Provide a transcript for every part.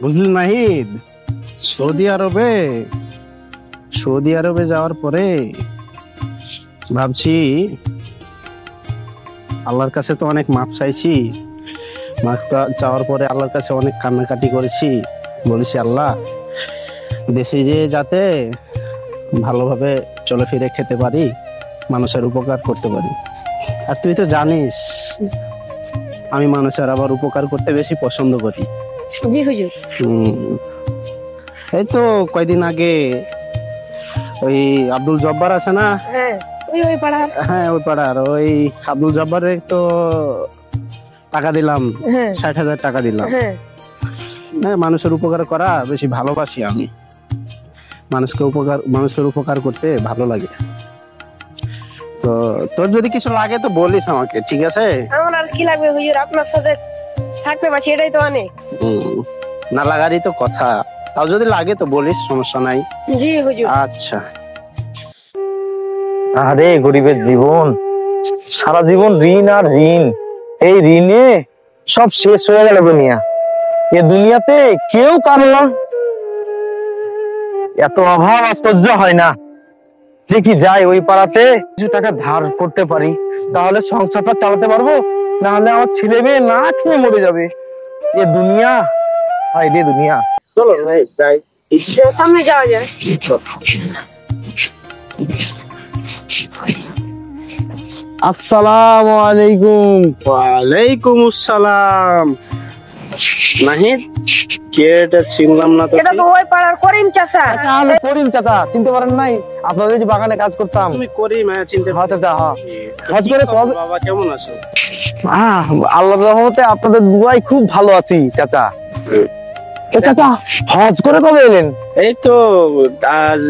বুঝলি নাহিদ, সৌদি আরবে যাওয়ার পরে ভাবছি আল্লাহর কাছে তো অনেক মাপ চাইছি। মাপ চাওয়ার পরে আল্লাহর কাছে অনেক কান্নাকাটি করেছি। বলেছি আল্লাহ, দেশে যেয়ে যাতে ভালোভাবে চলে ফিরে খেতে পারি, মানুষের উপকার করতে পারি। আর তুই তো জানিস আমি মানুষের আবার উপকার করতে বেশি পছন্দ করি। জি হুজুর। এই তো কয়দিন আগে ওই আব্দুল জব্বার আছে না? হ্যাঁ, ওই পাড়ার। হ্যাঁ, ওই পাড়ার ওই আব্দুল জব্বারের তো টাকা দিলাম, 60,000 টাকা দিলাম। হ্যাঁ, মানুষের উপকার করা বেশি ভালোবাসি আমি। মানুষের উপকার করতে ভালো লাগে। তো তোর যদি কিছু লাগে তো বলিস আমাকে, ঠিক আছে? আমার আর কি লাগবে হুজুর, আপনার সাথে থাকতে পারছি এটাই তো অনেক। না লাগারই তো কথা, তাও যদি লাগে তো বলিস, সমস্যা নাই। জি হুজুর। আচ্ছা। আরে গরিবের জীবন, সারা জীবন ঋণ আর ঋণ, এই ঋণে সব শেষ হয়ে গেল দুনিয়া। এ দুনিয়াতে কেউ কারো না, এত অভাব আর সহ্য হয় না। দেখি যাই ওই পাড়াতে কিছু টাকা ধার করতে পারি, তাহলে সংসারটা চালাতে পারবো, না হলে আমার ছেলে মেয়ে না খেয়ে মরে যাবে। এ দুনিয়া, হায় রে দুনিয়া। চলো ভাই যাই, সামনে যাওয়া যায়। আসসালামু আলাইকুম। ওয়ালাইকুম আসসালাম। নাহিদ, কে এটা? চিনলাম না তো। এটা তো ওই পাড়ার করিম চাচা। আচ্ছা, আমি করিম চাচা, চিনতে পারেন নাই? আপনাদের যে বাগানে কাজ করতাম। তুমি করিম? হ্যাঁ, চিনতে হ্যাঁ চাচা, হ্যাঁ। হজ করে বাবা কেমন আছো? আল্লাহর রহমতে আপনাদের দুয়ায় খুব ভালো আছি চাচা। চাচা, হজ করে কবে এলেন? এই তো আজ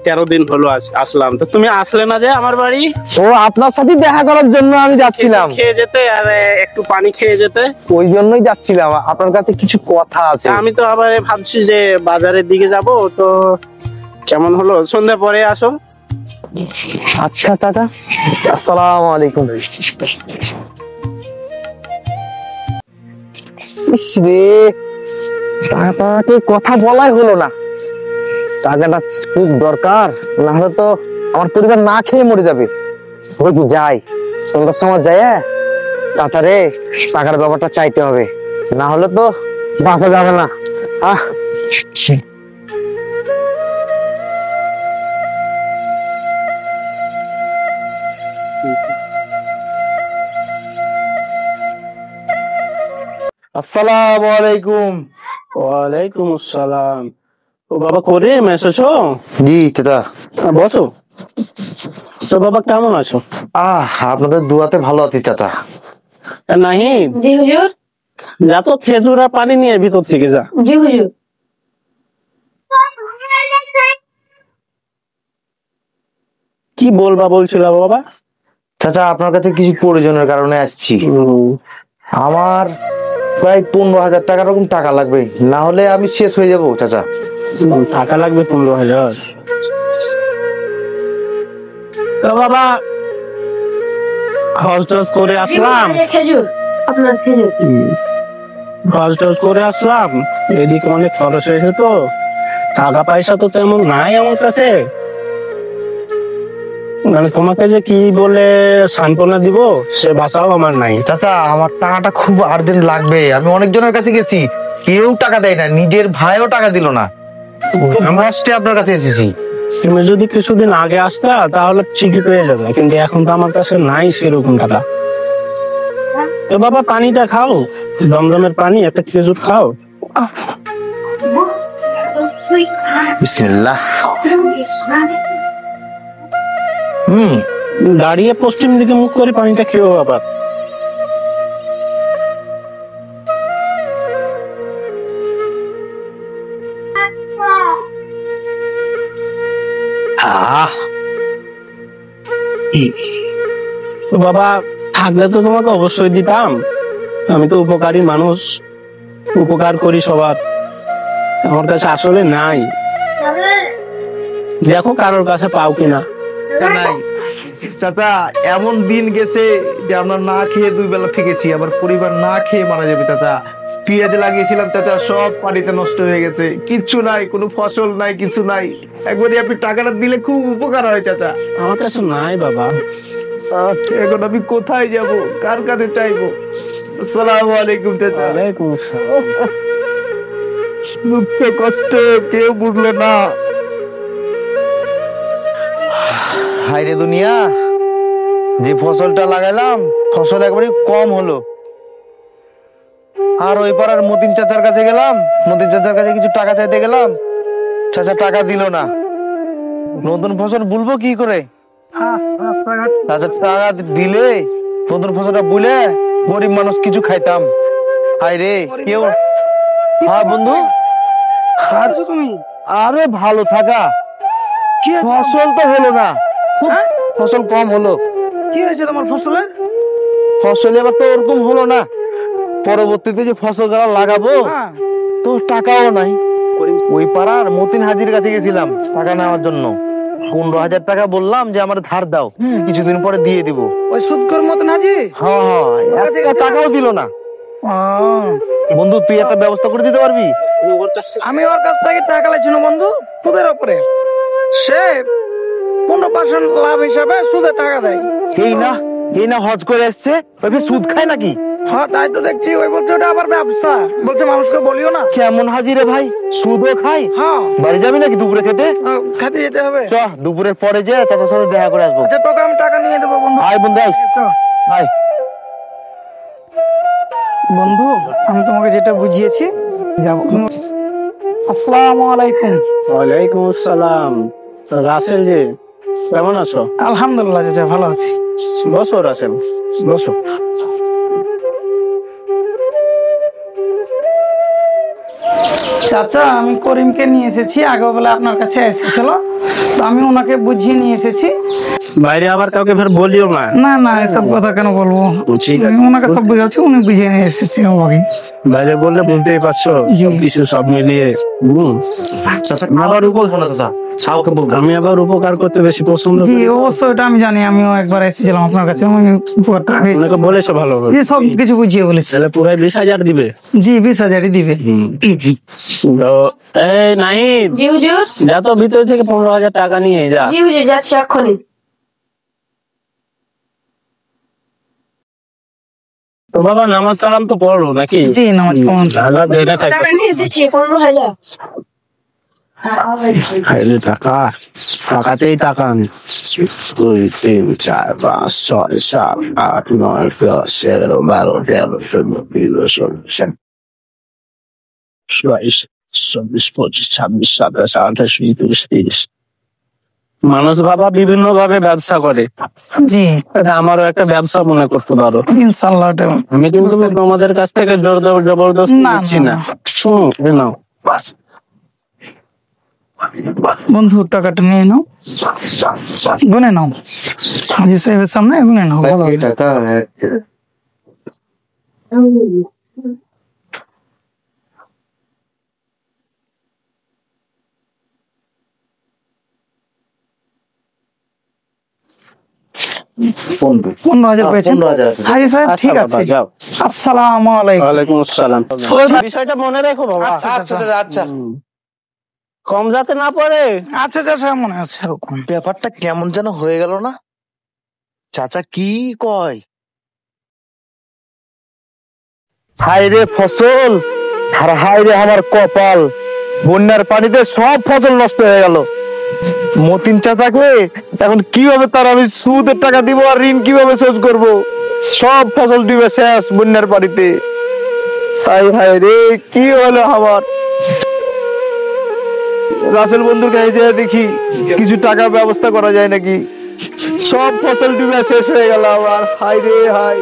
13 দিন হলো আসলাম। তো তুমি আসলে না যে আমার বাড়ি? ও, আপনার সাথে দেখা করার জন্য আমি যাচ্ছিলাম। খেয়ে যেতে আর একটু পানি খেয়ে যেতে, ওই জন্যই যাচ্ছিলাম। আপনার কাছে কিছু কথা আছে। আমি তো আবার ভাবছি যে বাজারের দিকে যাব। তো কেমন হলো, সন্ধ্যা পরে আসো। আচ্ছা চাচা, আসসালামু আলাইকুম। ইস রে, টাকাটাকে কথা বলাই হলো না। টাকাটা খুব দরকার, না হলে তো আমার পরিবার না খেয়ে মরে যাবে। ওই কি যাই, সন্ধ্যার সময় যাই। চাচা রে, টাকার ব্যাপারটা চাইতে হবে, না হলে তো বাঁচা যাবে না। আসসালামু আলাইকুম। ওয়ালাইকুম আসসালাম। ও বাবা, করিম এসেছো? জি চাচা। বসো। তো বাবা কেমন আছো? আপনাদের দুয়াতে ভালো আছি চাচা। নাহিদ, জি হুজুর। যা তো খেজুর আর পানি নিয়ে ভিতর থেকে যা। জি হুজুর। কি বলবা বলছিল বাবা? চাচা, আপনার কাছে কিছু প্রয়োজনের কারণে আসছি। আমার প্রায় 15,000 টাকার রকম টাকা লাগবে, না হলে আমি শেষ হয়ে যাবো চাচা। টাকা লাগবে 15,000? তো বাবা, হজ টজ করে আসলাম। খেজুর, আপনার খেজুর। হজ টজ করে আসলাম, এদিকে অনেক খরচ হয়েছে। তো টাকা পয়সা তো তেমন নাই আমার কাছে। মানে তোমাকে যে কি বলে সান্ত্বনা দিব সে ভাষাও আমার নাই। চাচা, আমার টাকাটা খুব আর্জেন্ট লাগবে। আমি অনেকজনের কাছে গেছি, কেউ টাকা দেয় না, নিজের ভাইও টাকা দিল না। আমার আপনার কাছে এসেছি। তুমি যদি কিছুদিন আগে আসতা তাহলে ঠিকই পেয়ে যাবে, কিন্তু এখন তো আমার কাছে নাই সেরকম টাকা। তো বাবা, পানিটা খাও, জমজমের পানি, একটা খেজুর খাও। বিসমিল্লাহ। দাঁড়িয়ে পশ্চিম দিকে মুখ করে পানিটা খেও বাবা। বাবা, থাকলে তো তোমাকে অবশ্যই দিতাম। আমি তো উপকারী মানুষ, উপকার করি সবার। আমার কাছে আসলে নাই, দেখো কারোর কাছে পাও কিনা। নাই, চাচা এমন দিন গেছে যে আমরা না খেয়ে 2 বেলা থেকেছি, আবার পরিবার না খেয়ে মারা যাবে চাচা। পেঁয়াজ লাগিয়েছিলাম চাচা, সব পানিতে নষ্ট হয়ে গেছে, কিচ্ছু নাই, কোনো ফসল নাই, কিছু নাই। একবারই আপনি টাকাটা দিলে খুব উপকার হয় চাচা। আমার কাছে নাই বাবা। এখন আমি কোথায় যাব, কার কাছে চাইবো? আসসালামু আলাইকুম চাচা। ওয়ালাইকুম আসসালাম। দুঃখ কষ্ট কেউ বুঝলো না। হায়রে দুনিয়া, যে ফসলটা লাগাইলাম ফসল একবারে কম হলো। আর ওই পাড়ার মতিন চাচার কাছে গেলাম, মতিন চাচার কাছে কিছু টাকা চাইতে গেলাম, চাচা টাকা দিল না। নতুন ফসল বুনবো কি করে? চাচা টাকা দিলে নতুন ফসলটা বুলে গরিব মানুষ কিছু খাইতাম। হায়রে কেউ। হ্যাঁ বন্ধু, তুমি আরে ভালো থাকা, ফসল তো হলো না, ফসল কম হলো। কি হয়েছে তোমার ফসলের? ফসল এবার তো ওরকম হলো না। পরবর্তীতে যে ফসল যারা লাগাবো তো টাকাও নাই। ওই পাড়ার মতিন হাজির কাছে গেছিলাম টাকা নেওয়ার জন্য। 15,000 টাকা বললাম যে আমার ধার দাও, কিছুদিন পরে দিয়ে দিব। ওই সুদকর মতন হাজি? হ্যাঁ হ্যাঁ, একটা টাকাও দিল না। বন্ধু তুই একটা ব্যবস্থা করে দিতে পারবি? আমি ওর কাছ থেকে টাকা লাইছি না বন্ধু, সুদের উপরে। সে 15% লাভ হিসাবে সুদে টাকা দেয়। এই না হজ করে এসছে, ওই সুদ খায় নাকি? হ্যাঁ তাই তো দেখছি। ওই বলছে ওটা আবার ব্যবসা, বলছে মানুষকে বলিও না। কেমন হাজি রে ভাই, সুদও খায়? হ্যাঁ বাড়ি যাবি নাকি দুপুরে খেতে? খেতে যেতে হবে। চ দুপুরের পরে যে চাচার সাথে দেখা করে আসবো। আচ্ছা তোকে আমি টাকা নিয়ে দেবো বন্ধু। আয় বন্ধু আয়। আয় বন্ধু আমি তোমাকে যেটা বুঝিয়েছি যাবো। আসসালামু আলাইকুম। ওয়ালাইকুম আসসালাম। রাসেল যে, কেমন আছো? আলহামদুলিল্লাহ চাচা, ভালো আছি। বসো রাসেল, বসো। চাচা আমি করিমকে নিয়ে এসেছি, আগে বেলা আপনার কাছে এসেছিল, তো আমি ওনাকে বুঝিয়ে নিয়ে এসেছি। বাইরে আবার কাউকে ফের বলিও না। না না এসব কথা কেন বলবো, ঠিক আছে। আমি ওনাকে সব বুঝাচ্ছি, উনি বুঝিয়ে নিয়ে এসেছি আমাকে। বাইরে বললে বুঝতেই পারছো কিছু সব মিলিয়ে। আমি আবার উপকার করতে বেশি পছন্দ জি করি। অবশ্যই, এটা আমি জানি। আমিও একবার এসেছিলাম আপনার কাছে, আমি উপকারটা পেয়েছি। অনেকে বলেছো ভালো করে। জি সব কিছু বুঝিয়ে বলেছি। তাহলে পুরাই 20,000 দিবে? জি 20,000-ই দিবে। তো এই নাহিদ, জি হুজুর। যা তো ভিতর থেকে 15,000 টাকা নিয়ে যা। জি হুজুর, যাচ্ছি এক্ষুনি। তো বাবা নামাজ কালাম তো পড়ো নাকি? জি নামাজ পড়ুন। আল্লাহ দেনা চাইতে। টাকা নিয়ে এসেছি 15,000। খাইলে টাকা, টাকাতেই টাকা আমি 2, 3, 4, 5, 6, 7, 8, 9, 10, 11, 12, 13, 14, 15, 16, 22, 24, 25, 26, 27, 28, 29, 30। মানুষ বাবা বিভিন্ন ভাবে ব্যবসা করে। জি এটা আমারও একটা ব্যবসা মনে করতে পারো। ইনশাআল্লাহ। আমি কিন্তু তোমাদের কাছ থেকে জবরদস্তি না, নিচ্ছি না, না। এই নাও। বন্ধু টাকাটা নিয়ে নাও, গুনে নাও। হাজি সাহেবের সামনে গুনে নাও। ভালো হবে। বন্ধু 15,000 পেয়েছেন? 15,000 আছে। হাজি সাহেব ঠিক আচ্ছা আছে। বাবা, যাও। আসসালামু আলাইকুম। ওয়ালাইকুম আসসালাম। বিষয়টা মনে রেখো বাবা। আচ্ছা, আচ্ছা, আচ্ছা। কম যাতে না পড়ে। আচ্ছা চাচা মনে আছে এরকম। ব্যাপারটা কেমন যেন হয়ে গেল না? চাচা কি কয়? হায় রে ফসল, আর হায় রে আমার কপাল, বন্যার পানিতে সব ফসল নষ্ট হয়ে গেল। মতিন চাচাকে এখন কিভাবে তার আমি সুদের টাকা দিব আর ঋণ কিভাবে শোধ করব? সব ফসল ডুবে শেষ বন্যার পানিতে। হায় হায় রে কি হলো আমার? রাসেল বন্ধুর কাছে যেয়ে দেখি কিছু টাকা ব্যবস্থা করা যায় নাকি। সব ফসল ডুবে শেষ হয়ে গেল আমার। হায় রে হায়।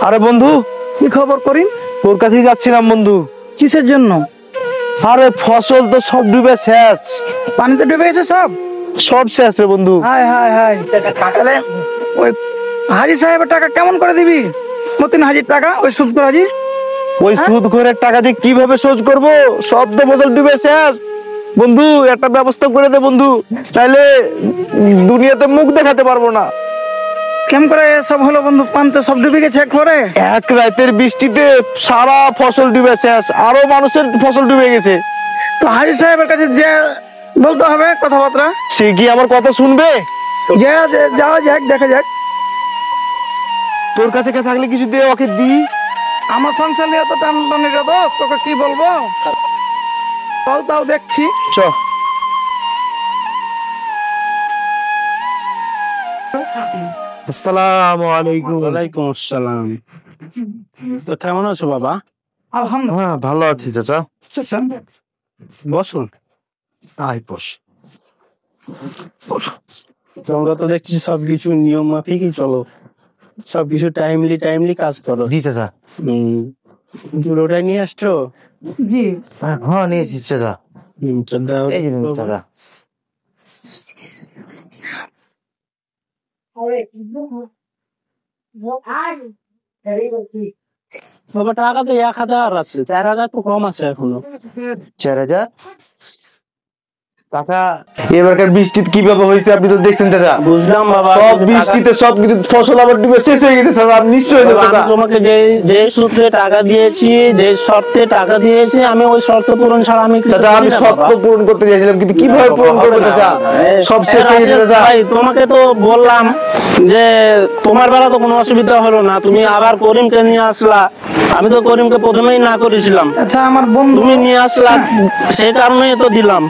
আরে বন্ধু কি খবর করিম? তোর কাছেই যাচ্ছিলাম বন্ধু। কিসের জন্য? আরে ফসল তো সব ডুবে শেষ, পানিতে ডুবে গেছে সব? সব শেষ রে বন্ধু। হায় হায় হায়। তাহলে ওই হাজি সাহেবের টাকা কেমন করে দিবি? মতিন হাজির টাকা, ওই সুদকর হাজি। ওই সুদ ঘরের টাকা যে কিভাবে শোধ করব, সব তো ফসল ডুবে শেষ। বন্ধু একটা ব্যবস্থা করে দে বন্ধু, তাইলে দুনিয়াতে মুখ দেখাতে পারবো না। কেমন করে সব হলো বন্ধু? পান্তে সব ডুবে গেছে একবারে। এক রাতের বৃষ্টিতে সারা ফসল ডুবে শেষ, আরো মানুষের ফসল ডুবে গেছে। তো হাজি সাহেবের কাছে যে বলতে হবে কথাবার্তা, সে কি আমার কথা শুনবে? যাওয়া যাক, দেখা যাক। তোর কাছে কে থাকলে কিছু দিয়ে ওকে দি। আমার সংসার নিয়ে তো টানটানি রে দোস্ত, তোকে কি বলবো? তাও দেখছি। চ আসসালামু আলাইকুম। ওয়ালাইকুম আসসালাম। তো কেমন আছো বাবা? আলহামদুলিল্লাহ। হ্যাঁ ভালো আছি চাচা। বসুন। তোমরা তো দেখছি সবকিছু নিয়ম মাফিকই চলো, সবকিছু টাইমলি কাজ করো। জি চাচা। পুরোটাই নিয়ে আসছো? জি। হ্যাঁ নিয়েছি চাচা। তো দাও। এই যে নিন চাচা। বাবা টাকা তো 1,000 আছে, 4,000 তো কম আছে এখনো। 4,000 টাকা। এবারকার বৃষ্টি কিভাবে হয়েছে আপনি তো দেখছেন চাচা। বুঝলাম বাবা, সব কিন্তু বৃষ্টিতে সব কিছু ফসল আবার ডুবে শেষ হয়ে গেছে চাচা। আপনি নিশ্চয়ই বাবা, চাচা। আমি তোমাকে যে সূত্রে টাকা দিয়েছি, যে শর্তে টাকা দিয়েছি, আমি ওই শর্ত পূরণ ছাড়া আমি কিছু চাচা আমি করি না শর্ত বাবা। পূরণ করতে চাইছিলাম, কিন্তু কিভাবে পূরণ করবো চাচা? সব শেষ হয়ে গেছে চাচা। ভাই, তোমাকে তো বললাম যে তোমার বেলা তো কোনো অসুবিধা হলো না, তুমি আবার করিমকে নিয়ে আসলা। আমি তো করিমকে প্রথমেই না করেছিলাম, আচ্ছা আমার বন্ধু তুমি নিয়ে আসলা, সেই কারণেই তো দিলাম।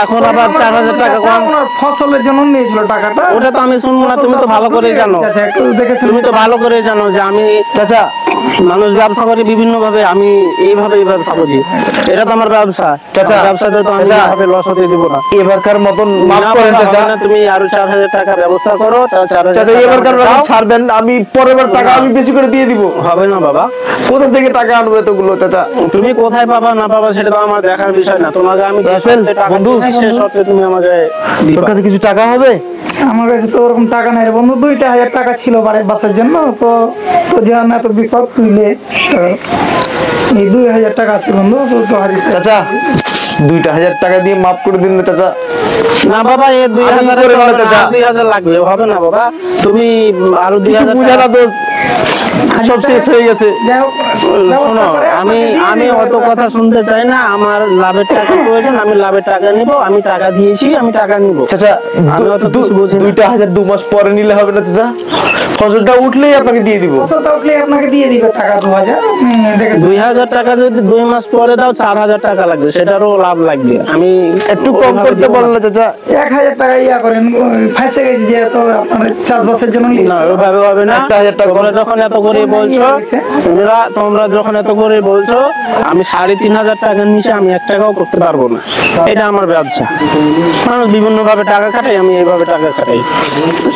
এখন আবার 4,000 টাকা কম। আপনার ফসলের জন্য নিয়েছিল টাকাটা। ওটা তো আমি শুনবো না, তুমি তো ভালো করে জানো। আচ্ছা, একটু দেখেছেন। তুমি তো ভালো করে জানো যে আমি চাচা মানুষ ব্যবসা করি বিভিন্ন ভাবে, আমি এইভাবেই ব্যবসা করি। এটা তো আমার ব্যবসা। চাচা, আমার ব্যবসাতে তো আমি চাচা, এইভাবে লস হতে দিব না। এবারকার মতন মাফ না করেন বাবা, চাচা। হবে না, তুমি আরো 4,000 টাকা ব্যবস্থা করো। 4,000 চাচা টাকা এবারকার আমাকে দাও। ছাড় দেন, আমি পরের বার টাকা আমি বেশি করে দিয়ে দিব। হবে না বাবা, কোথা থেকে টাকা আনবো এতগুলো চাচা? তুমি কোথায় পাবা না পাবা সেটা তো আমার দেখার বিষয় না। তোমাকে আমি যে রাসেল, শর্তে টাকা বন্ধু, দিয়েছি, সে শর্তে তুমি আমাকে তোর দিবা। কাছে কিছু টাকা হবে? আমার কাছে তো ওরকম টাকা নাই রে বন্ধু। 2,000 টাকা ছিল বাসার জন্য, তো তো যেন এত বিপদ তুইলে এই 2,000 টাকা আছে বন্ধু। তো হাজির সাহেব। চাচা 2,000 টাকা দিয়ে মাফ করে দিন না চাচা। না বাবা, এই 2,000 করে না, চাচা। 2,000 লাগবে, হবে না বাবা। তুমি আরো কিছু 2,000 বুঝা না টাকা। দোষ, সব শেষ হয়ে গেছে। যাই হোক, শোনো, আমি অত কথা শুনতে চাই না। আমার লাভের টাকা প্রয়োজন, আমি লাভের টাকা নিব। আমি টাকা দিয়েছি, আমি টাকা নিব। চাচা আমি অত কিছু বুঝি না। 2,000 2 মাস পরে নিলে হবে না চাচা? ফসলটা উঠলেই আপনাকে দিয়ে দিব। ফসলটা উঠলে আপনাকে দিয়ে দিবে টাকা 2,000। দেখেন 2,000 টাকা যদি 2 মাস পরে দাও, 4,000 টাকা লাগবে, সেটারও লাভ লাগবে। আমি একটু কম করতে বললে চাচা। 1,000 টাকা করেন। ফাঁসে গেছি যেহেতু আপনার চাষবাসের জন্য না, ওইভাবে হবে না। 1,000 টাকা তোমরা যখন এত করে বলছো, তোমরা যখন এত করে বলছো, আমি 3,500 টাকার নিচে আমি 1 টাকাও করতে পারবো না। এটা আমার ব্যবসা। মানুষ বিভিন্ন ভাবে টাকা খাটাই, আমি এইভাবে টাকা খাটাই।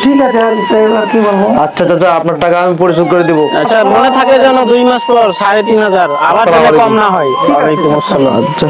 ঠিক আছে হাজির সাহেব, আর কি বলবো। আচ্ছা চাচা, আপনার টাকা আমি পরিশোধ করে দেবো। আচ্ছা, মনে থাকে যেন 2 মাস পর 3,500 আবার যেন কম না হয়। ওয়ালাইকুম আসসালাম। আচ্ছা